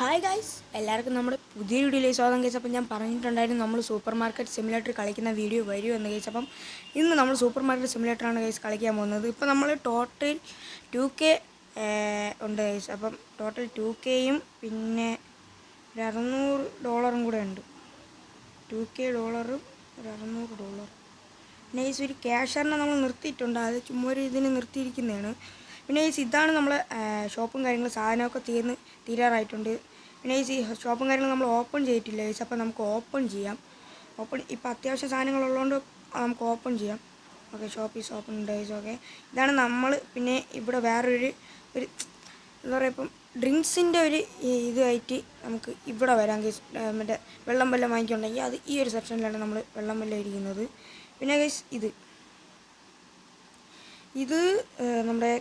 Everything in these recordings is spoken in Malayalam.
ഹായ് ഗൈസ്, എല്ലാവർക്കും നമ്മുടെ പുതിയ വീഡിയോയിലേക്ക് സ്വാഗതം. കേസ് അപ്പം ഞാൻ പറഞ്ഞിട്ടുണ്ടായിരുന്നു നമ്മൾ സൂപ്പർ മാർക്കറ്റ് സിമുലേറ്റർ കളിക്കുന്ന വീഡിയോ വരുമെന്ന്. കേസ് അപ്പം ഇന്ന് നമ്മൾ സൂപ്പർ മാർക്കറ്റ് സിമുലേറ്ററാണ് കേസ് കളിക്കാൻ പോകുന്നത്. ഇപ്പോൾ നമ്മൾ ടോട്ടൽ 2K ഉണ്ട് കേസ്. അപ്പം ടോട്ടൽ 2Kയും പിന്നെ ഒരു $600 കൂടെ ഉണ്ട്. $2K ഒരു $600. പിന്നെ കേസ് ഒരു ക്യാഷറിനെ നമ്മൾ നിർത്തിയിട്ടുണ്ട്. അത് ചുമ്മാ ഒരു ഇതിന് നിർത്തിയിരിക്കുന്നതാണ്. പിന്നെ ഈ ഇതാണ് നമ്മളെ ഷോപ്പും കാര്യങ്ങളും സാധനമൊക്കെ തീരാറായിട്ടുണ്ട്. പിന്നെ ഈ ഷോപ്പും കാര്യങ്ങളും നമ്മൾ ഓപ്പൺ ചെയ്തിട്ടില്ല ഗൈസ്. അപ്പോൾ നമുക്ക് ഓപ്പൺ ചെയ്യാം. ഇപ്പോൾ അത്യാവശ്യം സാധനങ്ങളുള്ളതുകൊണ്ട് നമുക്ക് ഓപ്പൺ ചെയ്യാം. Okay, shop is open guys. Okay, ഇതാണ് നമ്മൾ. പിന്നെ ഇവിടെ വേറൊരു എന്താ പറയുക, ഇപ്പം ഡ്രിങ്ക്സിൻ്റെ ഒരു ഇതായിട്ട് നമുക്ക് ഇവിടെ വരാം ഗൈസ്. മറ്റേ വെള്ളം വല്ലതും വാങ്ങിക്കുന്നുണ്ടെങ്കിൽ അത് ഈ ഒരു സെക്ഷനിലാണ് നമ്മൾ വെള്ളം വല്ലതും ഇരിക്കുന്നത്. പിന്നെ ഗൈസ് ഇത് നമ്മുടെ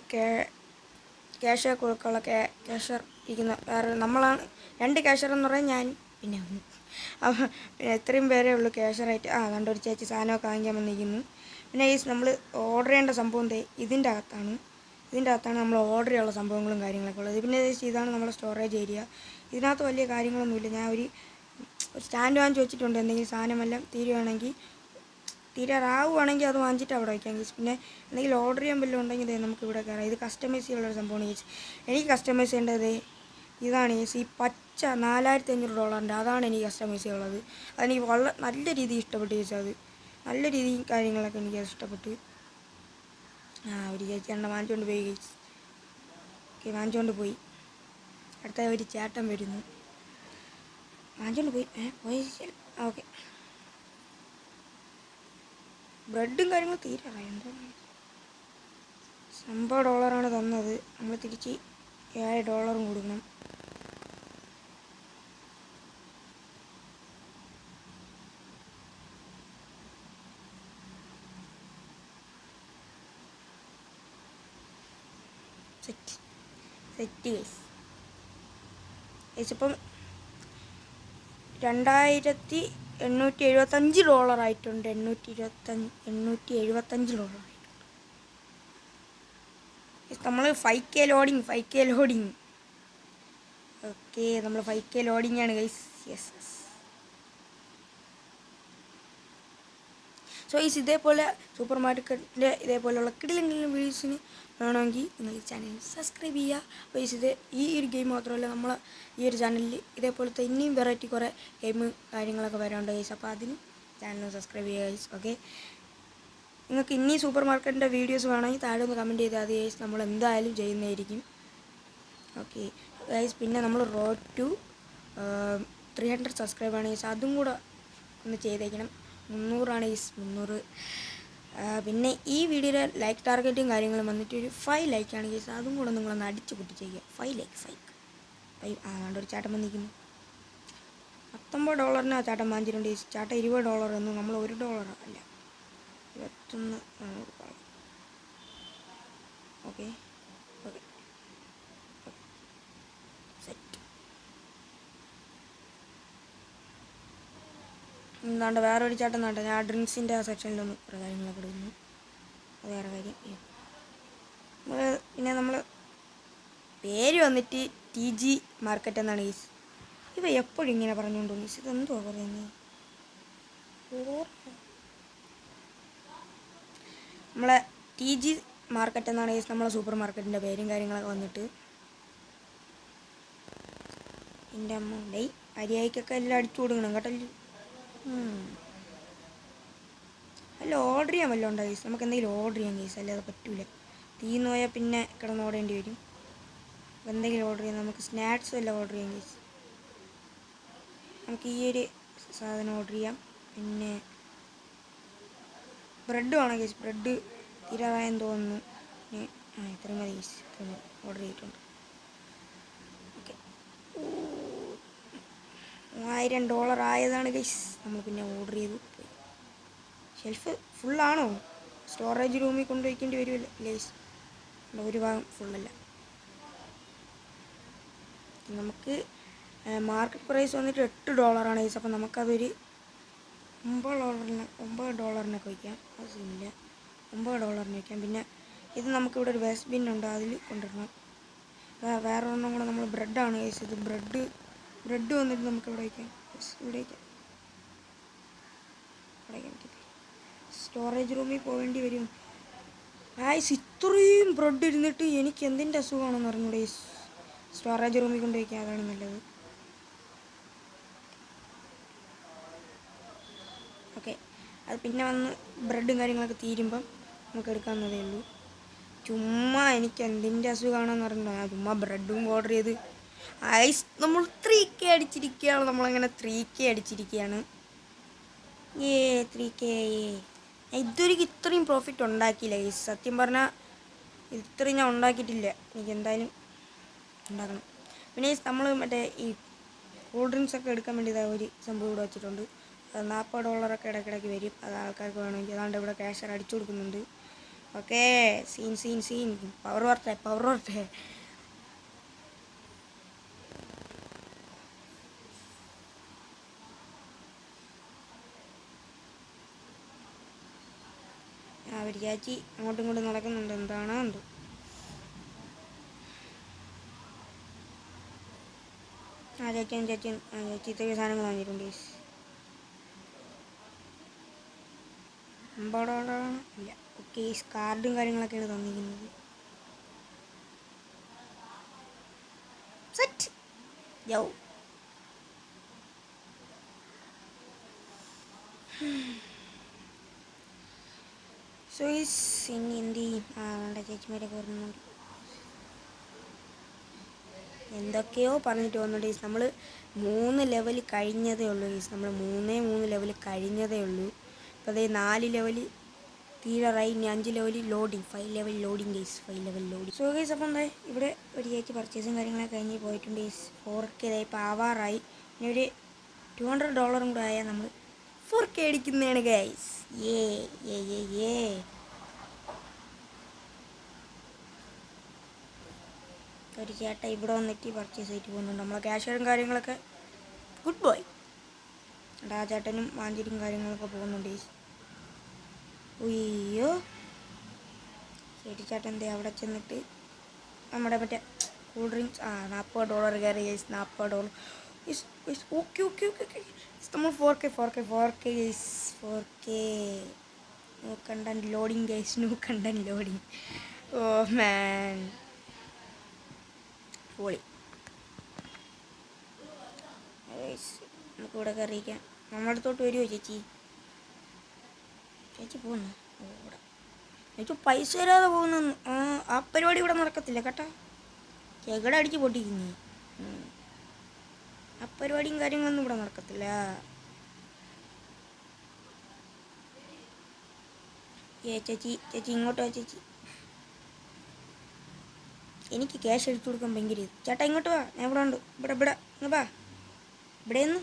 ക്യാഷർ കൊടുക്കാനുള്ള ക്യാഷർ ഇരിക്കുന്ന വേറെ നമ്മളാണ്. 2 ക്യാഷർ എന്ന് പറഞ്ഞാൽ ഞാൻ പിന്നെ എത്രയും പേരേ ഉള്ളൂ ക്യാഷറായിട്ട്. കണ്ടൊരു ചേച്ചി സാധനമൊക്കെ വാങ്ങിക്കാൻ വന്നിരിക്കുന്നു. പിന്നെ ഈ നമ്മൾ ഓർഡർ ചെയ്യേണ്ട സംഭവം ഇതിൻ്റെ അകത്താണ് നമ്മൾ ഓർഡർ ചെയ്യാനുള്ള സംഭവങ്ങളും കാര്യങ്ങളൊക്കെ ഉള്ളത്. പിന്നെ ഇതാണ് നമ്മുടെ സ്റ്റോറേജ് ഏരിയ. ഇതിനകത്ത് വലിയ കാര്യങ്ങളൊന്നുമില്ല. ഞാൻ ഒരു സ്റ്റാൻഡ് വാങ്ങിച്ച് വെച്ചിട്ടുണ്ട്. എന്തെങ്കിലും സാധനമെല്ലാം തീരാറാവുകയാണെങ്കിൽ അത് വാങ്ങിച്ചിട്ട് അവിടെ വയ്ക്കാം ഗീസ്. പിന്നെ എന്തെങ്കിലും ഓർഡർ ചെയ്യാൻ വല്ലതും ഉണ്ടെങ്കിൽ നമുക്ക് ഇവിടെ കയറാം. ഇത് കസ്റ്റമൈസ് ചെയ്യാനുള്ളൊരു സംഭവമാണ് ഗീസ്. എനിക്ക് കസ്റ്റമൈസ് ചെയ്യേണ്ടത് ഇതാണ് ഗീസ്. ഈ പച്ച $4500 അതാണ് എനിക്ക് കസ്റ്റമൈസ് ചെയ്യാനുള്ളത്. അതെനിക്ക് നല്ല രീതിയിൽ ഇഷ്ടപ്പെട്ടു ഗീസ്. അത് നല്ല രീതിയിൽ കാര്യങ്ങളൊക്കെ എനിക്ക് ഇഷ്ടപ്പെട്ടു. ഒരു ചേച്ചി എണ്ണ വാങ്ങിച്ചുകൊണ്ട് പോയി ഗീസ്. ഓക്കെ, വാങ്ങിച്ചുകൊണ്ട് പോയി. അടുത്ത ഒരു ചേട്ടൻ വരുന്നു. വാങ്ങിച്ചുകൊണ്ട് പോയി. ഓക്കെ, ബ്രെഡും കാര്യങ്ങളും തീരാറായി. എന്താ $50 തന്നത്. നമ്മൾ തിരിച്ച് $7 കൊടുക്കണം. Set guys. ഇപ്പം $2875 ആയിട്ടുണ്ട്. $875 നമ്മൾ 5K ലോഡിങ്. ഓക്കെ, നമ്മൾ 5K ലോഡിങ് ആണ് ഗൈസ്. യെസ്. സോ ഗൈസ്, ഇതേപോലെ സൂപ്പർ മാർക്കറ്റിൻ്റെ ഇതേപോലെയുള്ള കിടിലൻ വീഡിയോസിന് വേണമെങ്കിൽ നിങ്ങൾ ഈ ചാനൽ സബ്സ്ക്രൈബ് ചെയ്യുക. അപ്പോൾ ഇത് ഈ ഒരു ഗെയിം മാത്രമല്ല, നമ്മൾ ഈ ഒരു ചാനലിൽ ഇതേപോലത്തെ ഇനിയും വെറൈറ്റി കുറേ ഗെയിം കാര്യങ്ങളൊക്കെ വരാനുണ്ട് ഗൈസ്. അപ്പോൾ അതിന് ചാനൽ സബ്സ്ക്രൈബ് ചെയ്യുക ഗൈസ്. ഓക്കെ, നിങ്ങൾക്ക് ഇനി സൂപ്പർ മാർക്കറ്റിൻ്റെ വീഡിയോസ് വേണമെങ്കിൽ താഴെ ഒന്ന് കമൻറ്റ് ചെയ്താൽ മതി ഗൈസ്. നമ്മൾ എന്തായാലും ചെയ്യുന്നതായിരിക്കും. ഓക്കെ ഗൈസ്, പിന്നെ നമ്മൾ റോഡ് ടു 300 സബ്സ്ക്രൈബാണ് ഗൈസ്. അതും കൂടെ ഒന്ന് ചെയ്തേക്കണം. 300 ഗൈസ്, 300. പിന്നെ ഈ വീഡിയോയുടെ ലൈക്ക് ടാർഗറ്റും കാര്യങ്ങളും വന്നിട്ട് ഒരു 5 ലൈക്കാണ് ഗൈസ്. അതും കൂടെ നിങ്ങളൊന്ന് അടിച്ച് പൊട്ടിച്ചേക്കുക. 5 ലൈക്ക്. ഒരു ചേട്ടൻ വന്നിരിക്കുന്നു. $19 ചേട്ടൻ വാങ്ങിച്ചിട്ടുണ്ട് ഗൈസ്. ചേട്ടൻ $20 ഒന്നും നമ്മൾ $1 അല്ല, 21. Okay, set. എന്താണ്ട് വേറെ ഒരു ചേട്ടൻ നാട്ടെ. ഞാൻ ഡ്രിങ്ക്സിൻ്റെ സെക്ഷനിലൊന്നും കുറേ കാര്യങ്ങളൊക്കെ എടുക്കുന്നു. അത് വേറെ കാര്യം. പിന്നെ നമ്മൾ പേര് വന്നിട്ട് TG മാർക്കറ്റ് എന്നാണ് ഗൈസ്. ഇവ എപ്പോഴും ഇങ്ങനെ പറഞ്ഞുകൊണ്ട് ഗൈസ്. ഇതെന്തോ പറയുന്നത്? നമ്മളെ TG മാർക്കറ്റ് എന്നാണ് ഗൈസ് നമ്മളെ സൂപ്പർ മാർക്കറ്റിൻ്റെ പേരും കാര്യങ്ങളൊക്കെ വന്നിട്ട്. എൻ്റെ അമ്മ അരിയായിക്കൊക്കെ എല്ലാം അടിച്ചു കൊടുക്കണം കേട്ടല്ലോ. അല്ല, ഓർഡർ ചെയ്യാൻ വല്ലതും ഉണ്ടോ ഗൈസ്? നമുക്ക് എന്തെങ്കിലും ഓർഡർ ചെയ്യാം ഗൈസ്. അല്ലാതെ പറ്റൂല. തീർന്നു പോയാൽ പിന്നെ കിടന്ന് ഓടേണ്ടി വരും. എന്തെങ്കിലും ഓർഡർ ചെയ്യാം. നമുക്ക് സ്നാക്സ് എല്ലാം ഓർഡർ ചെയ്യാം ഗൈസ്. നമുക്ക് ഈ ഒരു സാധനം ഓർഡർ ചെയ്യാം. പിന്നെ ബ്രെഡ് വേണം ഗൈസ്. ബ്രെഡ് തീരാറായെന്ന് തോന്നുന്നു. പിന്നെ ഇത്രയും മതി ഗൈസ്. ഇത്രയും ഓർഡർ ചെയ്തിട്ടുണ്ട്. ഓക്കെ, $1000 ആയതാണ് ഗൈസ്. നമ്മൾ പിന്നെ ഓർഡർ ചെയ്തു. ഷെൽഫ് ഫുള്ളാണോ? സ്റ്റോറേജ് റൂമിൽ കൊണ്ടുവയ്ക്കേണ്ടി വരുമല്ലോ ഗൈസ്. ഒരു ഭാഗം ഫുള്ളല്ല. നമുക്ക് മാർക്കറ്റ് പ്രൈസ് വന്നിട്ട് $8 ഗൈസ്. അപ്പം നമുക്കതൊരു $9 വയ്ക്കാം. അത് സീനില്ല, $9 വയ്ക്കാം. പിന്നെ ഇത് നമുക്കിവിടെ ഒരു വേസ്റ്റ് ബിന്നുണ്ട്, അതിൽ കൊണ്ടുവരണം. വേറെ ഒരെണ്ണം കൂടെ നമ്മൾ ബ്രെഡാണ് ഗൈസ്. ഇത് ബ്രെഡ് ബ്രെഡ് വന്നിട്ട് നമുക്ക് ഇവിടെ വയ്ക്കാം. ഇവിടെ വയ്ക്കാം. ഇവിടെ വയ്ക്കാൻ പറ്റില്ല. സ്റ്റോറേജ് റൂമിൽ പോകേണ്ടി വരും. ഗൈസ് ഇത്രയും ബ്രെഡ് ഇരുന്നിട്ട് എനിക്ക് എന്തിൻ്റെ അസുഖമാണെന്ന് അറിഞ്ഞൂടെ. സ്റ്റോറേജ് റൂമിൽ കൊണ്ട് വയ്ക്കാം, അതാണ് നല്ലത്. ഓക്കെ, അത് പിന്നെ വന്ന് ബ്രെഡും കാര്യങ്ങളൊക്കെ തീരുമ്പം നമുക്ക് എടുക്കാവുന്നതേ ഉള്ളൂ. ചുമ്മാ എനിക്ക് എന്തിൻ്റെ അസുഖമാണെന്ന് അറിഞ്ഞൂടാ. ഞാൻ ചുമ്മാ ബ്രെഡും ഓർഡർ ചെയ്ത് ഐസ് നമ്മൾ 3K അടിച്ചിരിക്കുകയാണ്. നമ്മളങ്ങനെ 3K അടിച്ചിരിക്കുകയാണ്. 3K. ഇതുവരെയ്ക്ക് ഇത്രയും പ്രോഫിറ്റ് ഉണ്ടാക്കിയില്ല ഗൈസ്. സത്യം പറഞ്ഞാൽ ഇത്രയും ഞാൻ ഉണ്ടാക്കിയിട്ടില്ല. എനിക്ക് എന്തായാലും ഉണ്ടാക്കണം. പിന്നെ നമ്മൾ മറ്റേ ഈ കൂൾ ഡ്രിങ്ക്സ് ഒക്കെ എടുക്കാൻ വേണ്ടി ഒരു സംഭവം ഇവിടെ വെച്ചിട്ടുണ്ട്. $40 ഇടയ്ക്കിടയ്ക്ക് വരും. അത് ആൾക്കാർക്ക് വേണമെങ്കിൽ അതാണ്ട് ഇവിടെ ക്യാഷർ അടിച്ചു കൊടുക്കുന്നുണ്ട്. ഓക്കെ, സീൻ പവർ വരട്ടെ. അവർ ചാച്ചി അങ്ങോട്ടും ഇങ്ങോട്ടും നടക്കുന്നുണ്ട്. എന്താണോ എന്തോ. ചേച്ചി ഇത്രയും സാധനങ്ങൾ വാങ്ങിയിട്ടുണ്ട്. $50 ഇല്ല. ഓക്കെ, കാർഡും കാര്യങ്ങളൊക്കെയാണ് തന്നിരിക്കുന്നത്. സെറ്റ് യോ. സോ ഇനി എന്ത് ചെയ്യും? വേണ്ട, ചേച്ചിമാരൊക്കെ വരുന്നുണ്ട്. എന്തൊക്കെയോ പറഞ്ഞിട്ട് വന്നുണ്ട് ഗൈസ്. നമ്മൾ 3 ലെവൽ കഴിഞ്ഞതേ ഉള്ളൂ ഗൈസ്. നമ്മൾ 3 ലെവൽ കഴിഞ്ഞതേ ഉള്ളൂ. ഇപ്പോൾ അതേ 4 ലെവൽ തീരാറായി. ഇനി 5 level loading, 5 level loading guys, 5 level loading. So guys, അപ്പം എന്താ ഇവിടെ ഒരു ചേച്ചി പർച്ചേസും കാര്യങ്ങളൊക്കെ കഴിഞ്ഞ് പോയിട്ടുണ്ട് ഗൈസ്. 4K ഇപ്പോൾ ആവാറായി. ഇനി ഒരു $200 കൂടെ ആയാൽ നമ്മൾ 4K അടിക്കുന്നതാണ് ഗൈസ്. ഏ ഒരു ചേട്ടൻ ഇവിടെ വന്നിട്ട് പർച്ചേസ് ആയിട്ട് പോകുന്നുണ്ട്. നമ്മളെ ക്യാഷറും കാര്യങ്ങളൊക്കെ ഗുഡ് ബോയ്. ആ ചേട്ടനും വാഞ്ചിരിയും കാര്യങ്ങളൊക്കെ പോകുന്നുണ്ട്. ഉയ്യോ, ചേട്ടൻ എന്തേ അവിടെ ചെന്നിട്ട് നമ്മുടെ മറ്റേ കൂൾ ഡ്രിങ്ക്സ് $40 കയറി ഗൈസ്. $40. ഓക്കെ. നമ്മൾ 4K guys. 4K. No content loading guys, no content loading. Oh man, പൊളി. നമുക്ക് ഇവിടെ കയറിയിക്കാം. നമ്മുടെ അടുത്തോട്ട് വരുമോ ചേച്ചി? പോകുന്നു. ഇവിടെ ചേച്ചി പൈസ തരാതെ പോകുന്നു. ആ പരിപാടി ഇവിടെ നടക്കത്തില്ല കേട്ടോ. എവിടെ അടിച്ച് പൊട്ടിക്കുന്നേ? ആ പരിപാടിയും കാര്യങ്ങളൊന്നും ഇവിടെ നടക്കത്തില്ല. ചേച്ചി ഇങ്ങോട്ടോ ചേച്ചി. എനിക്ക് ക്യാഷ് എടുത്തു കൊടുക്കാൻ ഭയങ്കര ഇത്. ചേട്ടാ ഇങ്ങോട്ട് വാ, ഞാൻ ഇവിടെ ഉണ്ട്. ഇവിടെ ഇങ്ങ് വാ. ഇവിടെ നിന്ന്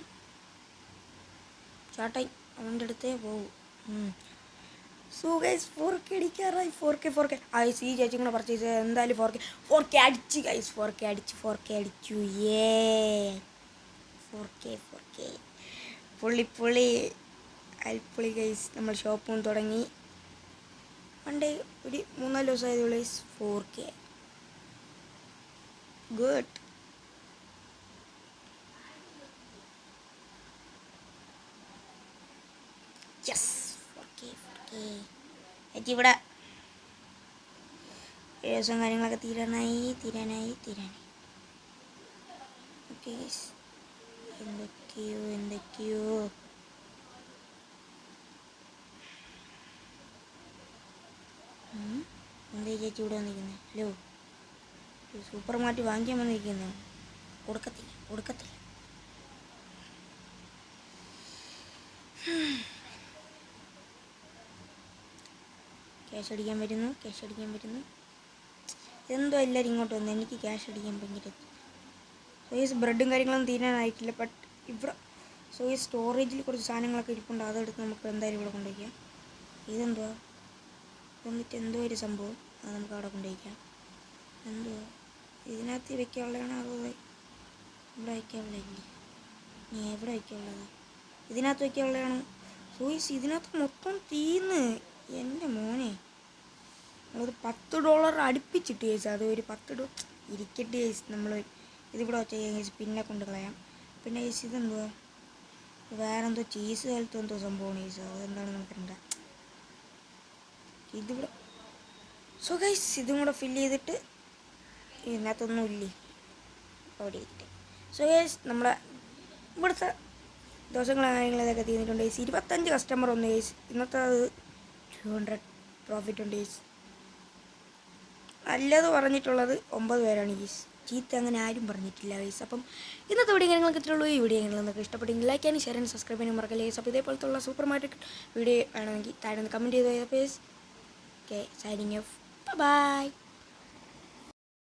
ചേട്ടാ അവൻ്റെ അടുത്തേ പോകൂ. So guys 4K അടിക്കാറായി. 4K. ഈ ചേച്ചി കൂടെ പർച്ചേസ് ചെയ്ത് എന്തായാലും 4K അടിച്ച് ഗൈസ്. 4K അടിച്ചു. 4K പുള്ളി അൽപ്പൊളി ഗൈസ്. നമ്മൾ ഷോപ്പും തുടങ്ങി. പണ്ടേ ഒരു 3-4 ദിവസമായതേ ഉള്ളൂ guys. 4K good. Yes, 4K. ചേച്ചി ഇവിടെ ദിവസം കാര്യങ്ങളൊക്കെ തീരാനായി. Okay guys. എന്തൊക്കെയോ എന്താ ചേച്ചി ഇവിടെ വന്നിരിക്കുന്നത്? ഹലോ, സൂപ്പർ മാർക്കറ്റ് വാങ്ങിക്കാൻ വന്നിരിക്കുന്നത്. കൊടുക്കത്തില്ല. ക്യാഷ് അടിക്കാൻ വരുന്നു. എന്തോ എല്ലാവരും ഇങ്ങോട്ട് വന്നു. എനിക്ക് ക്യാഷ് അടിക്കാൻ ഭയങ്കര സോയിസ്. ബ്രെഡും കാര്യങ്ങളൊന്നും തീരാനായിട്ടില്ല. ബട്ട് ഇവിടെ സോയിസ് സ്റ്റോറേജിൽ കുറച്ച് സാധനങ്ങളൊക്കെ ഇരിപ്പുണ്ട്. അതെടുത്ത് നമുക്ക് എന്തായാലും ഇവിടെ കൊണ്ടുവയ്ക്കാം. ഇതെന്തുവാ? എന്നിട്ട് എന്തോ ഒരു സംഭവം, അത് നമുക്ക് അവിടെ കൊണ്ടുവയ്ക്കാം. എന്തുവാ ഇതിനകത്ത് വയ്ക്കാനുള്ളതാണ്? അതോ ഇവിടെ വയ്ക്കാനുള്ളതല്ലേ? നീ എവിടെ വയ്ക്കാനുള്ളത്? ഇതിനകത്ത് വയ്ക്കാനുള്ളതാണ് സോയിസ്. ഇതിനകത്ത് മൊത്തം തീന്ന് എൻ്റെ മോനെ. നമ്മളത് $10 അടുപ്പിച്ചിട്ട് കേസ്. അത് ഒരു $10 ഇരിക്കട്ടെ കേസ്. നമ്മൾ ഇതിവിടെ വെച്ച കേസ് പിന്നെ കൊണ്ട് കളയാം. പിന്നെ ഗൈസ് ഇതെന്തുവാ, വേറെന്തോ ചീസ് പോലത്തെ എന്തോ സംഭവമാണ് ഗൈസ്. അതെന്താണ് നമുക്കുണ്ട് ഇതിവിടെ. സോ ഗൈസ് ഇതും കൂടെ ഫില്ല് ചെയ്തിട്ട് ഇതിനകത്തൊന്നും ഇല്ലേ അവിടെ ഇട്ട്. സോ ഗൈസ് നമ്മുടെ ഇവിടുത്തെ ദോഷങ്ങളും കാര്യങ്ങളും ഇതൊക്കെ തീർന്നിട്ടുണ്ട് ഗൈസ്. 25 കസ്റ്റമർ ഒന്ന് ഗൈസ്. ഇന്നത്തെ അത് 200 പ്രോഫിറ്റ് ഉണ്ട് ഗൈസ്. നല്ലത് പറഞ്ഞിട്ടുള്ളത് 9 പേരാണ് ഗൈസ്. ചീത്ത അങ്ങനെ ആരും പറഞ്ഞിട്ടില്ല ഗൈസ്. അപ്പം ഇന്നത്തെ വീഡിയോ കാര്യങ്ങളൊക്കെ ഇത്രയുള്ളൂ. ഈ വീഡിയോ കാര്യങ്ങളൊക്കെ ഇഷ്ടപ്പെട്ടെങ്കിൽ ലൈക്ക് ചെയ്യാനും ഷെയർ ചെയ്യാനും സബ്സ്ക്രൈബ് ചെയ്യാനും മറക്കല്ലേ ഗൈസ്. അപ്പോൾ ഇതേപോലത്തുള്ള സൂപ്പർ മാർക്കറ്റ് വീഡിയോ വേണമെങ്കിൽ താഴെ ഒന്ന് കമൻറ്റ് ചെയ്ത് guys. Okay, signing off. By.